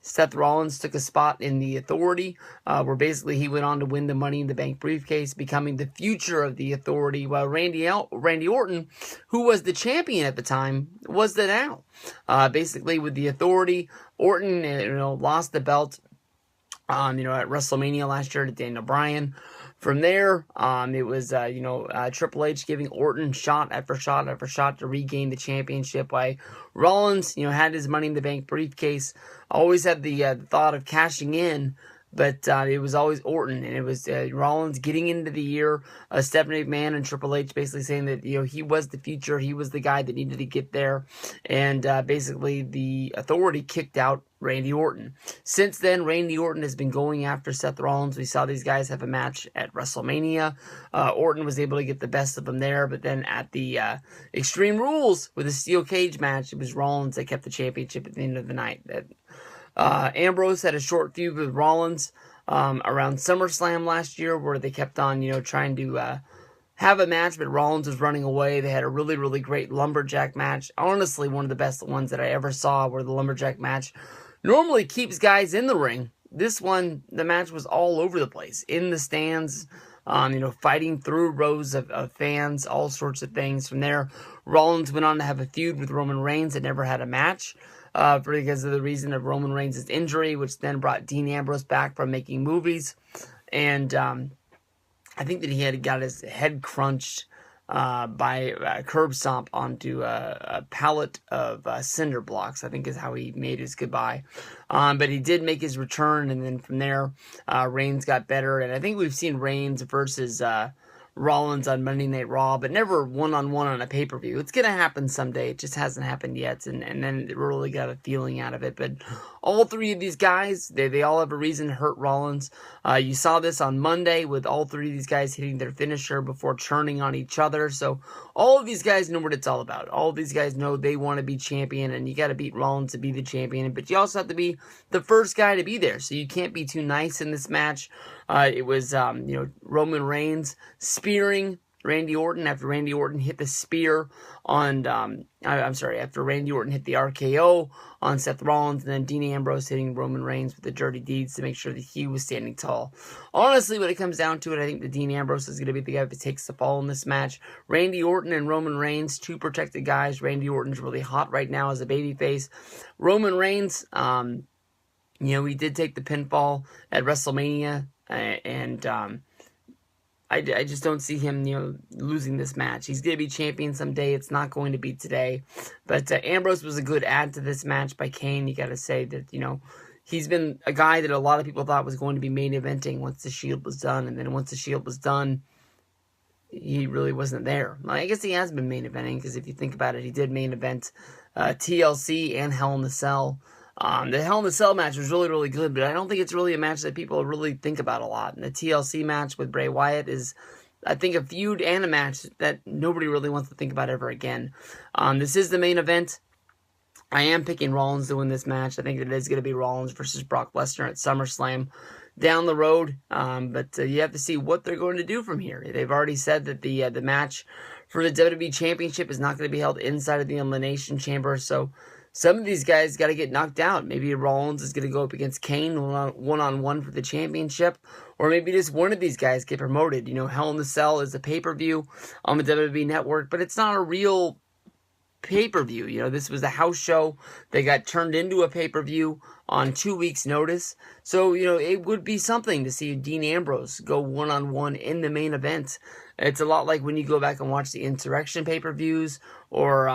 Speaker 1: Seth Rollins took a spot in the Authority, where basically he went on to win the Money in the Bank briefcase, becoming the future of the Authority, while Randy Orton, who was the champion at the time, was the now. Basically, with the Authority, Orton, lost the belt, at WrestleMania last year to Daniel Bryan. From there, it was, Triple H giving Orton shot after shot after shot to regain the championship, while Rollins, had his Money in the Bank briefcase, always had the thought of cashing in, but it was always Orton, and it was Rollins getting into the year, Stephanie McMahon and Triple H basically saying that, he was the future, he was the guy that needed to get there, and basically the Authority kicked out Randy Orton. Since then, Randy Orton has been going after Seth Rollins. We saw these guys have a match at WrestleMania. Orton was able to get the best of them there, but then at the Extreme Rules with a steel cage match, it was Rollins that kept the championship at the end of the night. Ambrose had a short feud with Rollins around SummerSlam last year, where they kept on, trying to have a match, but Rollins was running away. They had a really, really great lumberjack match. Honestly, one of the best ones that I ever saw, where the lumberjack match normally keeps guys in the ring. This one, the match was all over the place, in the stands, fighting through rows of fans, all sorts of things. From there, Rollins went on to have a feud with Roman Reigns that never had a match, because of the reason of Roman Reigns' injury, which then brought Dean Ambrose back from making movies. And I think that he had got his head crunched by a curb stomp onto a pallet of cinder blocks, I think is how he made his goodbye. But he did make his return, and then from there, Reigns got better. And I think we've seen Reigns versus Rollins on Monday Night Raw, but never one-on-one on a pay-per-view. It's going to happen someday. It just hasn't happened yet, and then it really got a feeling out of it. But all three of these guys, they all have a reason to hurt Rollins. You saw this on Monday with all three of these guys hitting their finisher before turning on each other. So all of these guys know what it's all about. All of these guys know they want to be champion, and you got to beat Rollins to be the champion. But you also have to be the first guy to be there, so you can't be too nice in this match. It was, Roman Reigns spearing Randy Orton after Randy Orton hit the spear on, after Randy Orton hit the RKO on Seth Rollins, and then Dean Ambrose hitting Roman Reigns with the dirty deeds to make sure that he was standing tall. Honestly, when it comes down to it, I think that Dean Ambrose is going to be the guy that takes the fall in this match. Randy Orton and Roman Reigns, two protected guys. Randy Orton's really hot right now as a babyface. Roman Reigns, he did take the pinfall at WrestleMania, and I just don't see him, losing this match. He's going to be champion someday. It's not going to be today. But Ambrose was a good add to this match by Kane. You got to say that, he's been a guy that a lot of people thought was going to be main eventing once the Shield was done. And then once the Shield was done, he really wasn't there. I guess he has been main eventing, because if you think about it, he did main event TLC and Hell in a Cell. The Hell in a Cell match was really, really good, but I don't think it's really a match that people really think about a lot. And the TLC match with Bray Wyatt is, I think, a feud and a match that nobody really wants to think about ever again. This is the main event. I am picking Rollins to win this match. I think it is going to be Rollins versus Brock Lesnar at SummerSlam down the road. But you have to see what they're going to do from here. They've already said that the match for the WWE Championship is not going to be held inside of the Elimination Chamber, so some of these guys got to get knocked out. Maybe Rollins is going to go up against Kane one-on-one for the championship. Or maybe just one of these guys get promoted. Hell in a Cell is a pay-per-view on the WWE Network, but it's not a real pay-per-view. This was a house show. They got turned into a pay-per-view on 2 weeks' notice. So, it would be something to see Dean Ambrose go one-on-one in the main event. It's a lot like when you go back and watch the Insurrection pay-per-views or,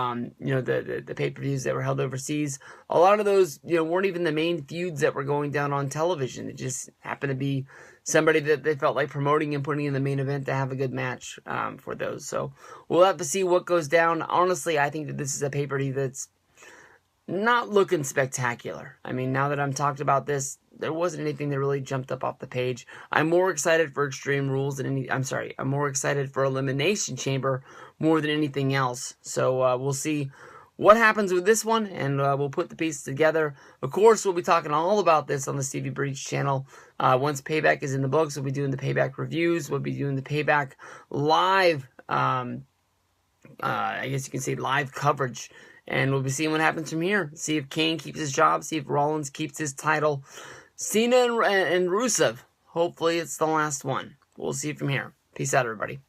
Speaker 1: the pay-per-views that were held overseas. A lot of those, weren't even the main feuds that were going down on television. It just happened to be somebody that they felt like promoting and putting in the main event to have a good match for those. So we'll have to see what goes down. Honestly, I think that this is a pay-per-view that's not looking spectacular. I mean, now that I'm talked about this, there wasn't anything that really jumped up off the page. I'm more excited for Extreme Rules than I'm more excited for Elimination Chamber more than anything else. So we'll see what happens with this one, and we'll put the pieces together. Of course, we'll be talking all about this on the Stevie Breach channel. Once Payback is in the books, we'll be doing the Payback reviews. We'll be doing the Payback live, I guess you can say live coverage. And we'll be seeing what happens from here. See if Kane keeps his job. See if Rollins keeps his title. Cena and Rusev. Hopefully it's the last one. We'll see from here. Peace out, everybody.